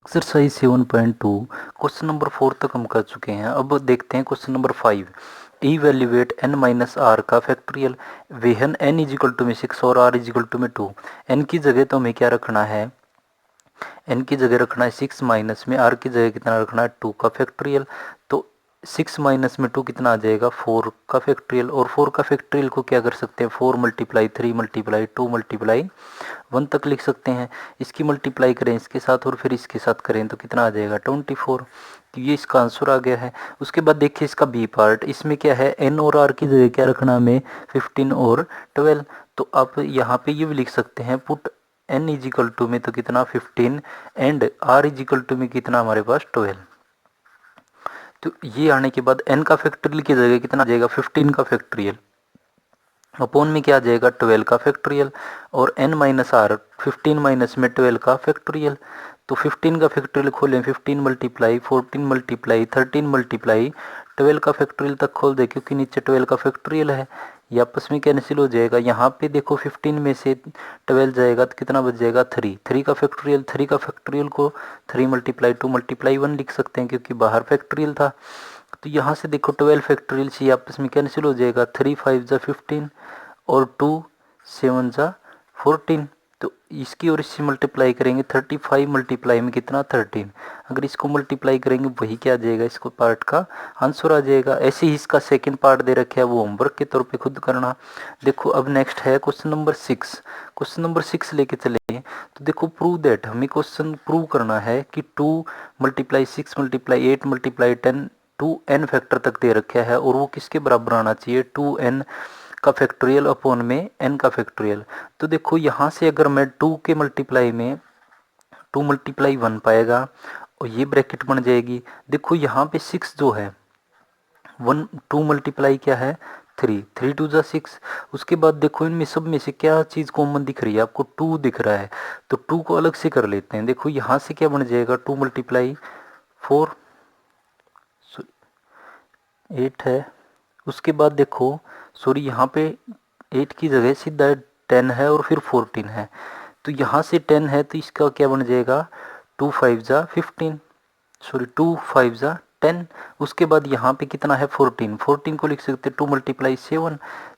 Exercise 7.2 question number 4 तक हम कर चुके हैं। अब देखते हैं question number 5। Evaluate n minus r का factorial when n is equal to में 6 और r इज इक्वल टू में 2। n की जगह तो हमें क्या रखना है, n की जगह रखना है 6 माइनस में r की जगह कितना रखना है 2 का फैक्टोरियल। तो 6 माइनस में 2 कितना आ जाएगा 4 का फैक्टोरियल। और 4 का फैक्टोरियल को क्या कर सकते हैं 4 मल्टीप्लाई 3 मल्टीप्लाई 2 मल्टीप्लाई 1 तक लिख सकते हैं। इसकी मल्टीप्लाई करें इसके साथ और फिर इसके साथ करें तो कितना आ जाएगा 24। तो ये इसका आंसर आ गया है। उसके बाद देखिए इसका बी पार्ट, इसमें क्या है एन और आर की जगह क्या रखना हमें 15 और 12। तो आप यहाँ पे ये भी लिख सकते हैं put n is equal to में तो कितना 15 and r is equal to में कितना हमारे पास 12। तो ये आने के बाद एन का फैक्टोरियल की जगह कितना आ जाएगा 15 का फैक्टोरियल अपोन में क्या आ जाएगा 12 का फैक्टोरियल और n माइनस आर 15 माइनस में 12 का फैक्टोरियल। तो 15 का फैक्टोरियल खोलें 15 मल्टीप्लाई 14 मल्टीप्लाई 13 मल्टीप्लाई 12 का फैक्टोरियल तक खोल दे क्योंकि नीचे 12 का फैक्टोरियल है। ये आपस में कैंसिल हो जाएगा। यहाँ पे देखो 15 में से 12 जाएगा तो कितना बच जाएगा 3। 3 का फैक्टोरियल, 3 का फैक्टोरियल को 3 मल्टीप्लाई 2 मल्टीप्लाई 1 लिख सकते हैं क्योंकि बाहर फैक्टोरियल था। तो यहाँ से देखो 12 फैक्टोरियल से आपस में कैंसिल हो जाएगा। 3 5 जा 15 और 2 7 जा 14। तो इसकी और इससे मल्टीप्लाई करेंगे 35 मल्टीप्लाई में कितना 13। अगर इसको मल्टीप्लाई करेंगे वही क्या आ जाएगा इसको पार्ट का आंसर आ जाएगा। ऐसे ही इसका सेकंड पार्ट दे रखा है वो होमवर्क के तौर पे खुद करना। देखो अब नेक्स्ट है क्वेश्चन नंबर 6। क्वेश्चन नंबर 6 लेके चले। तो देखो प्रूव दैट, हमें क्वेश्चन प्रूव करना है कि 2 multiply 6 multiply 8 multiply 10 2n factor तक दे रखा है और वो किसके बराबर आना चाहिए 2n का फैक्टोरियल अपॉन में n का फैक्टोरियल। तो देखो यहाँ से अगर मैं 2 के मल्टीप्लाई में 2 मल्टीप्लाई 1 पाएगा और ये ब्रैकेट बन जाएगी। देखो यहाँ पे 6 जो है 1 2 मल्टीप्लाई क्या है 3 3 2 जा 6। उसके बाद देखो इनमें सब में से क्या चीज़ कॉमन दिख रही है आपको 2 दिख रहा है। तो 2 को अलग से कर लेते हैं। देखो यहाँ से क्या बन जाएगा 2 मल्टीप्लाई 4 8 है। उसके बाद देखो सॉरी यहाँ पे 8 की जगह सीधा 10 है और फिर 14 है। तो यहाँ से 10 है तो इसका क्या बन जाएगा 2 5 जा 15 सॉरी 2 5 जा 10। उसके बाद यहाँ पे कितना है 14 14 को लिख सकते 2 मल्टीप्लाई 7।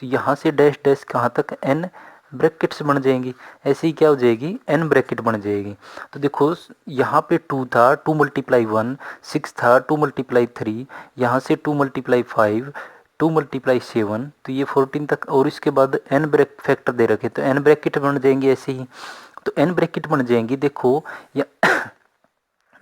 तो यहाँ से डैश डैश कहाँ तक n ब्रैकेट्स बन जाएंगी। ऐसे ही क्या हो जाएगी n ब्रैकेट बन जाएगी। तो देखो यहाँ पे 2 था 2 मल्टीप्लाई 1, 6 था 2 मल्टीप्लाई 3, यहाँ से 2 मल्टीप्लाई 5 2 मल्टीप्लाई 7 तो ये 14 तक और इसके बाद n ब्रैकेट फैक्टर दे रखे तो n ब्रैकेट बन जाएंगे ऐसे ही। तो n ब्रैकेट बन जाएंगी। देखो या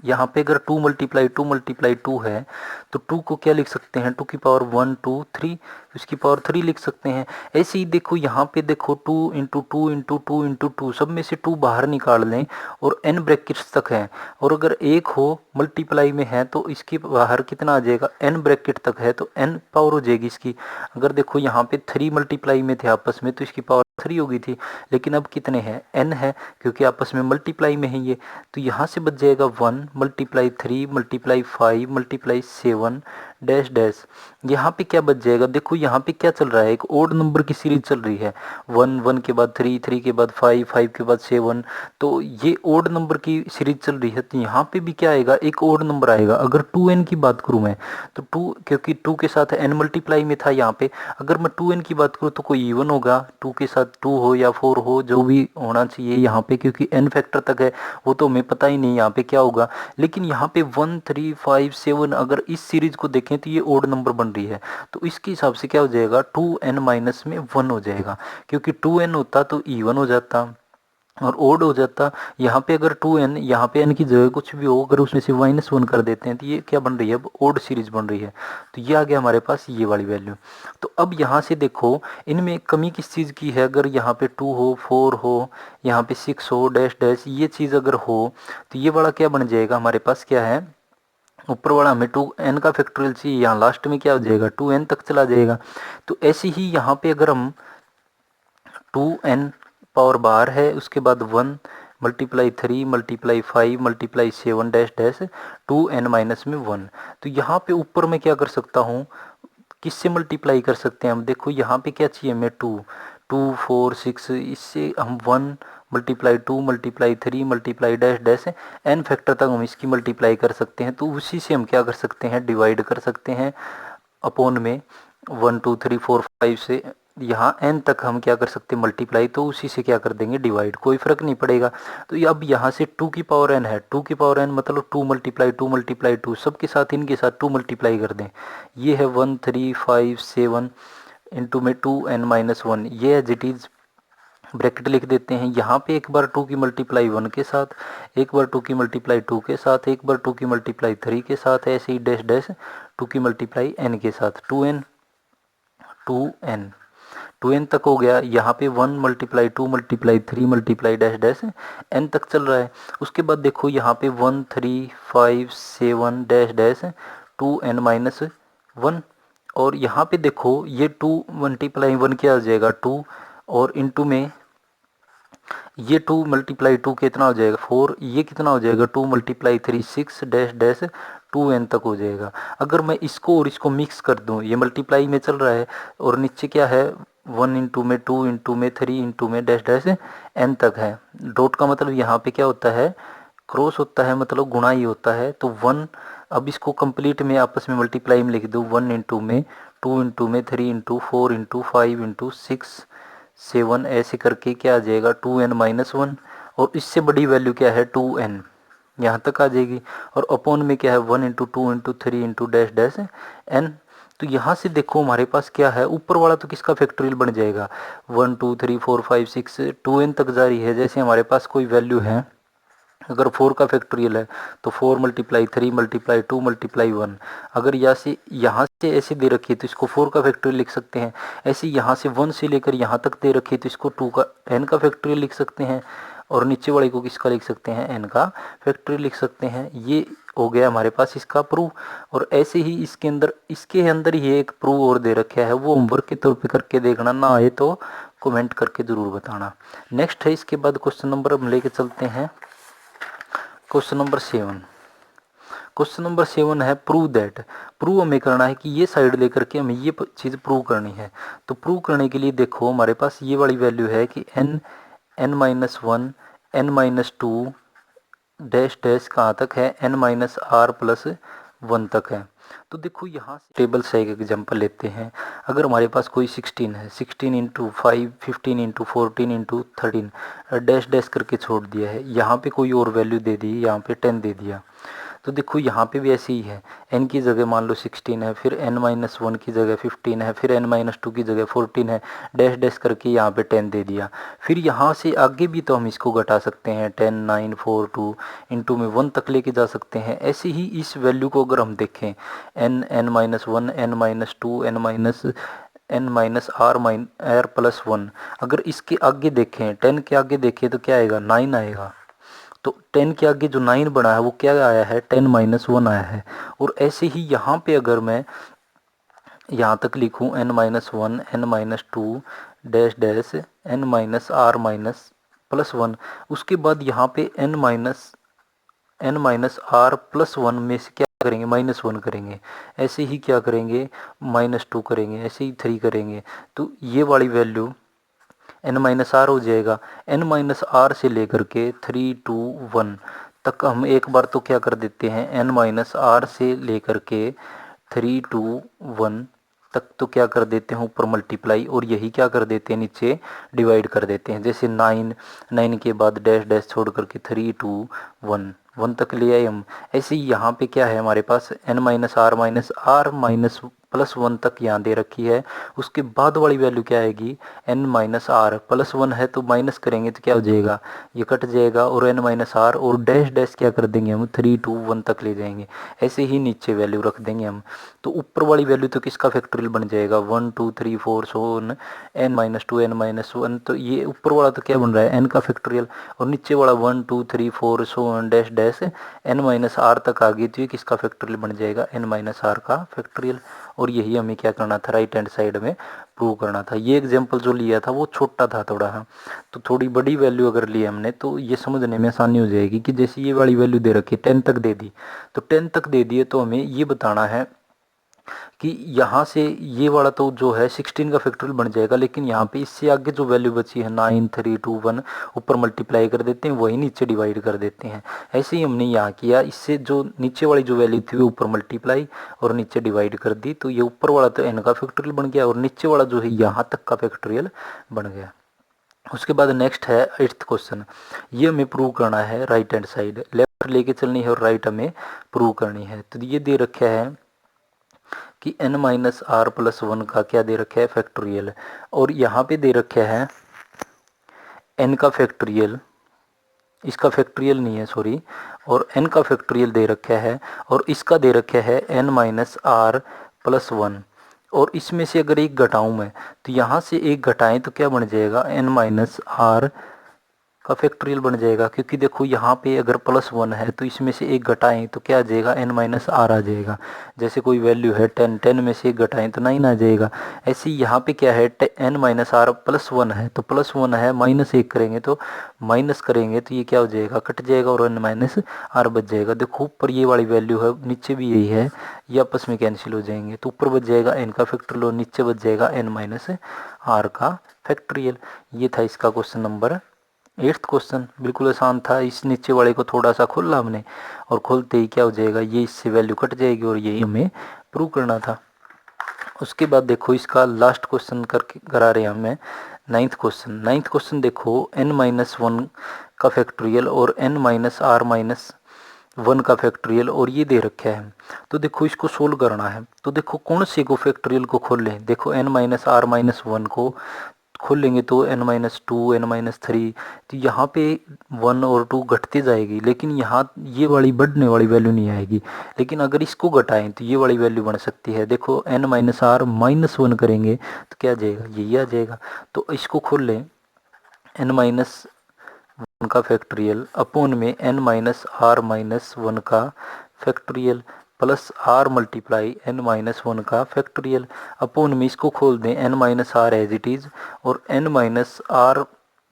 यहाँ पे अगर 2 है तो 2 को क्या लिख सकते हैं 2 की पावर 1 2 3 उसकी पावर 3 लिख सकते हैं। ऐसे ही देखो यहाँ पे देखो 2 इंटू 2 इंटू 2 इंटू 2 सब में से 2 बाहर निकाल लें और n ब्रैकेट्स तक है और अगर एक हो मल्टीप्लाई में है तो इसके बाहर कितना आ जाएगा n ब्रैकेट तक है तो n पावर हो जाएगी इसकी। अगर देखो यहाँ पे 3 मल्टीप्लाई में थे आपस में तो इसकी पावर 3 हो गई थी लेकिन अब कितने हैं n है क्योंकि आपस में मल्टीप्लाई में है ये। तो यहाँ से बच जाएगा 1 multiply 3 multiply 5 multiply 7 dash dash. यहाँ पे क्या बच जाएगा देखो यहाँ पे क्या चल रहा है एक ओड नंबर की सीरीज चल रही है 1 1 के बाद 3 3 के बाद 5 5 के बाद 7। तो ये ओड नंबर की सीरीज चल रही है। तो यहाँ पे भी क्या आएगा एक ओड नंबर आएगा। अगर 2n की बात करूँ मैं तो 2 क्योंकि 2 के साथ n मल्टीप्लाई में था यहाँ पे अगर मैं 2n की बात करूँ तो कोई इवन होगा 2 के साथ 2 हो या 4 हो जो भी होना चाहिए यहाँ पे क्योंकि n फैक्टर तक है वो तो हमें पता ही नहीं यहाँ पे क्या होगा। लेकिन यहाँ पे 1 3 5 7 अगर इस सीरीज को देखें तो ये ओड नंबर बन रही है तो इसके हिसाब से क्या हो जाएगा 2n माइनस में 1 हो जाएगा क्योंकि 2n होता तो इवन हो जाता और ओड हो जाता। यहाँ पे अगर 2n यहाँ पे n की जगह कुछ भी हो अगर उसमें से -1 कर देते हैं तो ये क्या बन रही है अब ओड सीरीज बन रही है। तो ये आ गया हमारे पास ये वाली वैल्यू। तो अब यहाँ से देखो इनमें कमी किस चीज़ की है। अगर यहाँ पे 2 हो 4 हो यहाँ पे 6 हो डैश डैश ये चीज़ अगर हो तो ये वाला क्या बन जाएगा हमारे पास क्या है ऊपर वाला हमें 2n का फैक्टोरियल चाहिए यहाँ लास्ट में क्या हो जाएगा 2n तक चला जाएगा। तो ऐसे ही यहाँ पे अगर हम 2n पावर बार है उसके बाद 1 multiply 3 multiply 5 multiply 7 dash dash 2n minus में 1। तो यहाँ पे ऊपर मैं क्या कर सकता हूँ किससे मल्टीप्लाई कर सकते हैं हम देखो यहाँ पे क्या चाहिए हमें 2 2 4 6 इससे हम 1 multiply 2 multiply 3 multiply dash dash n factor तक हम इसकी मल्टीप्लाई कर सकते हैं। तो उसी से हम क्या कर सकते हैं, डिवाइड कर सकते हैं अपॉन में 1 2 3 4 5 से यहाँ n तक हम क्या कर सकते हैं मल्टीप्लाई, तो उसी से क्या कर देंगे डिवाइड, कोई फर्क नहीं पड़ेगा। तो ये अब यहाँ से 2 की पावर n है, 2 की पावर n मतलब 2 मल्टीप्लाई 2 सबके साथ इनके साथ 2 मल्टीप्लाई कर दें। ये है 1 3 5 7 इंटू में 2n-1, ये एज इट इज़ ब्रैकेट लिख देते हैं। यहाँ पे एक बार 2 की मल्टीप्लाई 1 के साथ, एक बार 2 की मल्टीप्लाई 2 के साथ, एक बार 2 की मल्टीप्लाई 3 के साथ, ऐसे ही डैश डैश 2 की मल्टीप्लाई n के साथ, 2n तक हो गया। यहाँ पे 1 multiply 2 multiply 3 multiply dash dash n तक चल रहा है। उसके बाद देखो यहाँ पे 1 3 5 7 डैश डैश 2n-1, और यहाँ पे देखो ये 2 मल्टीप्लाई 1 क्या आ जाएगा 2, और इनटू में ये 2 मल्टीप्लाई 2 कितना हो जाएगा 4, ये कितना हो जाएगा 2 मल्टीप्लाई 3 6 डैश डैश 2n तक हो जाएगा। अगर मैं इसको और इसको मिक्स कर दूं, ये मल्टीप्लाई में चल रहा है और नीचे क्या है 1 इंटू में 2 इंटू में 3 इंटू में डैश डैश n तक है। डॉट का मतलब यहाँ पे क्या होता है, क्रॉस होता है, मतलब गुणा ही होता है। तो 1, अब इसको कंप्लीट में आपस में मल्टीप्लाई में लिख दो, 1 इंटू में 2 इंटू में 3 इंटू 4 इंटू 5 इंटू 6 7, ऐसे करके क्या आ जाएगा 2n-1, और इससे बड़ी वैल्यू क्या है 2n, यहाँ तक आ जाएगी। और अपॉन में क्या है 1 into 2 into 3 into dash dash n। तो यहाँ से देखो हमारे पास क्या है, ऊपर वाला तो किसका फैक्टोरियल बन जाएगा 1 2 3 4 5 6 2n तक जारी है। जैसे हमारे पास कोई वैल्यू है, अगर 4 का फैक्टोरियल है तो 4 मल्टीप्लाई 3 मल्टीप्लाई 2 मल्टीप्लाई 1। अगर यहाँ से ऐसे दे रखी है तो इसको 4 का फैक्टोरियल लिख सकते हैं। ऐसे यहाँ से 1 से लेकर यहाँ तक दे रखी है तो इसको 2 का n का फैक्टोरियल लिख सकते हैं, और नीचे वाले को किसका लिख सकते हैं n का फैक्टोरियल लिख सकते हैं। ये हो गया हमारे पास इसका प्रूफ। और ऐसे ही इसके अंदर ही एक प्रूफ और दे रखा है, वो होमवर्क के तौर पे करके देखना, ना आए तो कमेंट करके ज़रूर बताना। नेक्स्ट है इसके बाद क्वेश्चन नंबर हम लेके चलते हैं क्वेश्चन नंबर 7। क्वेश्चन नंबर 7 है प्रूव दैट। प्रूव हमें करना है कि ये साइड लेकर के हमें ये चीज़ प्रूव करनी है। तो प्रूव करने के लिए देखो हमारे पास ये वाली वैल्यू है कि n-1 n-2 डैश डैश कहाँ तक है n-r+1 तक है। तो देखो यहाँ से टेबल से एक एग्जांपल लेते हैं। अगर हमारे पास कोई 16 है, 16 into 5 15 into 14 into 13 dash dash करके छोड़ दिया है, यहाँ पे कोई और वैल्यू दे दी, यहाँ पे 10 दे दिया। तो देखो यहाँ पे भी ऐसे ही है, n की जगह मान लो 16 है, फिर n-1 की जगह 15 है, फिर n-2 की जगह 14 है, डैश डैश करके यहाँ पे 10 दे दिया। फिर यहाँ से आगे भी तो हम इसको घटा सकते हैं, 10 9 4 2 इंटू में 1 तक लेके जा सकते हैं। ऐसे ही इस वैल्यू को अगर हम देखें n-1 n-2 n-r+1, अगर इसके आगे देखें 10 के आगे देखें तो क्या आएगा 9 आएगा। तो 10 के आगे जो 9 बना है वो क्या आया है 10-1 आया है। और ऐसे ही यहाँ पे अगर मैं यहाँ तक लिखूँ n-1 n-2 dash dash n-r+1, उसके बाद यहाँ पे n-r+1 में से क्या करेंगे -1 करेंगे, ऐसे ही क्या करेंगे -2 करेंगे, ऐसे ही 3 करेंगे। तो ये वाली वैल्यू n-r हो जाएगा। n-r से लेकर के 3 2 1 तक हम एक बार तो क्या कर देते हैं, n-r से लेकर के 3 2 1 तक तो क्या कर देते हैं ऊपर मल्टीप्लाई, और यही क्या कर देते हैं नीचे डिवाइड कर देते हैं। जैसे 9 के बाद डैश डैश छोड़ करके 3 2 1 तक ले आए हम। ऐसे ही यहाँ पे क्या है हमारे पास n-r+1 तक यहाँ दे रखी है। उसके बाद वाली वैल्यू क्या आएगी n-r+1 है तो माइनस करेंगे तो क्या हो जाएगा, ये कट जाएगा, और n-r और डैश डैश क्या कर देंगे हम 3 2 1 तक ले जाएंगे। ऐसे ही नीचे वैल्यू रख देंगे हम। तो ऊपर वाली वैल्यू तो किसका फैक्टोरियल बन जाएगा 1 2 3 4 सो n-2 n-1, तो ये ऊपर वाला तो क्या बन रहा है n का फैक्टोरियल, और नीचे वाला 1 2 3 4 सो डैश डैश n-r तक आ गई तो ये किसका फैक्टोरियल बन जाएगा n-r का फैक्टोरियल। और यही हमें क्या करना था राइट हैंड साइड में प्रूव करना था। ये एग्जांपल जो लिया था वो छोटा था थोड़ा, हाँ, तो थोड़ी बड़ी वैल्यू अगर ली हमने तो ये समझने में आसानी हो जाएगी कि जैसे ये वाली वैल्यू दे रखी है 10 तक दे दी, तो 10 तक दे दिए तो हमें ये बताना है कि यहाँ से ये वाला तो जो है 16 का फैक्टोरियल बन जाएगा, लेकिन यहाँ पे इससे आगे जो वैल्यू बची है 9 3 2 1 ऊपर मल्टीप्लाई कर देते हैं, वही नीचे डिवाइड कर देते हैं। ऐसे ही हमने यहाँ किया, इससे जो नीचे वाली जो वैल्यू थी वो ऊपर मल्टीप्लाई और नीचे डिवाइड कर दी, तो ये ऊपर वाला तो n का फैक्टोरियल बन गया और नीचे वाला जो है यहाँ तक का फैक्टोरियल बन गया। उसके बाद नेक्स्ट है 8th क्वेश्चन। ये हमें प्रूव करना है, राइट हैंड साइड लेफ्ट लेके चलनी है और राइट हमें प्रूव करनी है। तो ये दे रखा है कि n माइनस आर प्लस 1 का क्या दे रखा है, फैक्टोरियल, और यहाँ पे दे रखा है n का फैक्टोरियल, इसका फैक्टोरियल नहीं है सॉरी, और n का फैक्टोरियल दे रखा है और इसका दे रखा है n माइनस आर प्लस 1, और इसमें से अगर एक घटाऊं मैं तो यहाँ से एक घटाएं तो क्या बन जाएगा, n माइनस आर का फैक्टोरियल बन जाएगा, क्योंकि देखो यहाँ पे अगर +1 है तो इसमें से एक घटाएं तो क्या आ जाएगा, n माइनस आर आ जाएगा। जैसे कोई वैल्यू है 10, 10 में से एक घटाएं तो 9 आ जाएगा। ऐसे ही यहाँ पे क्या है, n माइनस आर +1 है तो +1 है, -1 करेंगे तो माइनस करेंगे तो ये क्या हो जाएगा, कट जाएगा और n माइनस आर बच जाएगा। देखो ऊपर ये वाली वैल्यू है, नीचे भी यही है, ये आपस में कैंसिल हो जाएंगे, तो ऊपर बच जाएगा n का फैक्टोरियल और नीचे बच जाएगा n माइनस आर का फैक्टोरियल। ये था इसका क्वेश्चन नंबर 8th क्वेश्चन। बिल्कुल आसान था, इस नीचे वाले को थोड़ा सा खोला हमने और खोलते ही क्या हो जाएगा, ये इससे वैल्यू कट जाएगी और यही हमें प्रूव करना था। उसके बाद देखो इसका लास्ट क्वेश्चन करके करा रहे हैं हमें 9th क्वेश्चन। 9th क्वेश्चन देखो n माइनस 1 का फैक्टोरियल और n माइनस आर माइनस 1 का फैक्टोरियल और ये दे रखा है। तो देखो इसको सोल्व करना है, तो देखो कौन से को फैक्टोरियल को खोल लें, देखो n माइनस आर माइनस 1 को खोल लेंगे तो n माइनस 2 n माइनस 3, तो यहाँ पे 1 और 2 घटते जाएगी, लेकिन यहाँ ये वाली बढ़ने वाली वैल्यू नहीं आएगी। लेकिन अगर इसको घटाएं तो ये वाली वैल्यू बन सकती है। देखो n माइनस आर माइनस 1 करेंगे तो क्या आ जाएगा, यही आ जाएगा। तो इसको खोल लें, n माइनस 1 का फैक्टोरियल अपोन में n माइनस आर माइनस 1 का factorial plus r multiply n minus 1 का फैक्टोरियल अपोन में इसको खोल दें n minus r as it is और n माइनस आर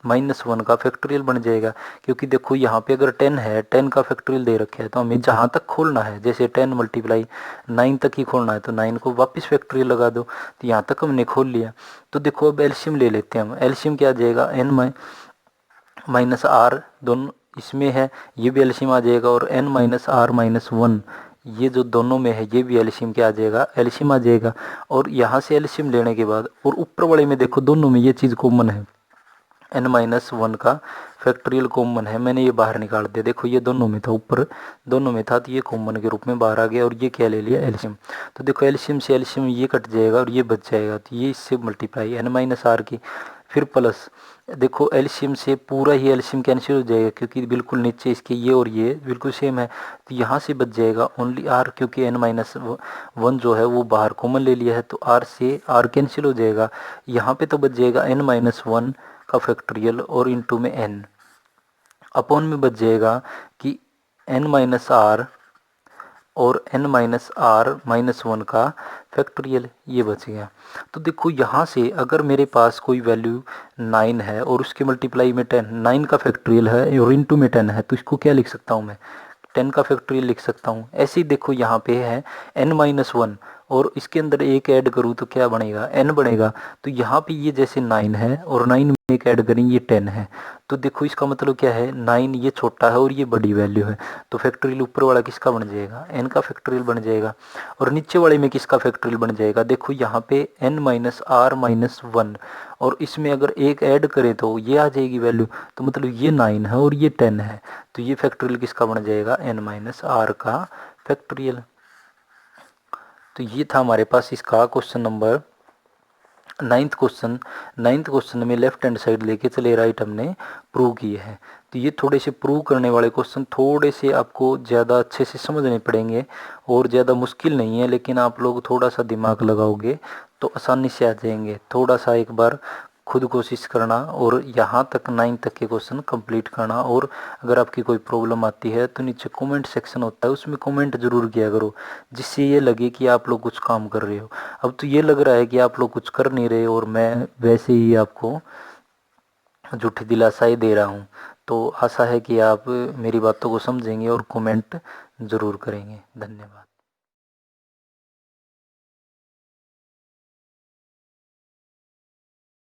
माइनस 1 का फैक्टोरियल बन जाएगा। क्योंकि देखो यहाँ पे अगर 10 है, 10 का फैक्टोरियल दे रखा है तो हमें जहाँ तक खोलना है, जैसे 10 मल्टीप्लाई 9 तक ही खोलना है तो 9 को वापस फैक्टोरियल लगा दो, तो यहाँ तक हमने खोल लिया। तो देखो अब एलसीएम ले लेते हैं हम, एलसीएम क्या आ जाएगा, n माइनस आर दोनों इसमें है, ये भी एलसीएम आ जाएगा, और n माइनस आर माइनस 1 ये जो दोनों में है ये भी एलसीएम क्या आ जाएगा, एलसीएम आ जाएगा। और यहाँ से एलसीएम लेने के बाद और ऊपर वाले में देखो दोनों में ये चीज़ कॉमन है, n माइनस 1 का फैक्टोरियल कॉमन है, मैंने ये बाहर निकाल दिया। देखो ये दोनों में था, ऊपर दोनों में था तो ये कॉमन के रूप में बाहर आ गया और ये क्या ले लिया, एलसीएम। तो देखो एलसीएम से एलसीएम ये कट जाएगा और ये बच जाएगा, तो ये इससे मल्टीप्लाई n माइनस आर की, फिर प्लस देखो एलसीएम से पूरा ही एलसीएम कैंसिल हो जाएगा क्योंकि बिल्कुल नीचे इसके ये और ये बिल्कुल सेम है, तो यहाँ से बच जाएगा ओनली आर, क्योंकि n माइनस 1 जो है वो बाहर कॉमन ले लिया है तो आर से आर कैंसिल हो जाएगा। यहाँ पे तो बच जाएगा n माइनस 1 का फैक्टोरियल और इनटू में n अपॉन में बच जाएगा कि n माइनस आर और n माइनस आर माइनस 1 का फैक्टोरियल, ये बच गया। तो देखो यहाँ से अगर मेरे पास कोई वैल्यू 9 है और उसके मल्टीप्लाई में 10, 9 का फैक्टोरियल है और इनटू में 10 है, तो इसको क्या लिख सकता हूँ मैं, 10 का फैक्टोरियल लिख सकता हूँ। ऐसे ही देखो यहाँ पे है n माइनस 1 और इसके अंदर एक ऐड करूँ तो क्या बनेगा, n बनेगा। तो यहाँ पे ये जैसे 9 है और 9 में एक ऐड करें ये 10 है, तो देखो इसका मतलब क्या है, 9 ये छोटा है और ये बड़ी वैल्यू है, तो फैक्टोरियल ऊपर वाला किसका बन जाएगा, n का फैक्टोरियल बन जाएगा। और नीचे वाले में किसका फैक्टोरियल बन जाएगा, देखो यहाँ पे n माइनस आर माइनस 1 और इसमें अगर एक ऐड करें तो ये आ जाएगी वैल्यू, तो मतलब ये 9 है और ये 10 है, तो ये फैक्टोरियल किसका बन जाएगा, n माइनस आर का फैक्टोरियल। तो ये था हमारे पास इसका question number 9th question. 9th question में लेफ्ट हैंड साइड लेके चले राइट हमने प्रूव किए हैं। तो ये थोड़े से प्रूव करने वाले क्वेश्चन थोड़े से आपको ज़्यादा अच्छे से समझने पड़ेंगे और ज़्यादा मुश्किल नहीं है, लेकिन आप लोग थोड़ा सा दिमाग लगाओगे तो आसानी से आ जाएंगे। थोड़ा सा एक बार खुद कोशिश करना और यहाँ तक 9 तक के क्वेश्चन कंप्लीट करना। और अगर आपकी कोई प्रॉब्लम आती है तो नीचे कमेंट सेक्शन होता है, उसमें कमेंट ज़रूर किया करो, जिससे ये लगे कि आप लोग कुछ काम कर रहे हो। अब तो ये लग रहा है कि आप लोग कुछ कर नहीं रहे और मैं वैसे ही आपको झूठी दिलासाई दे रहा हूँ। तो आशा है कि आप मेरी बातों को समझेंगे और कमेंट ज़रूर करेंगे। धन्यवाद।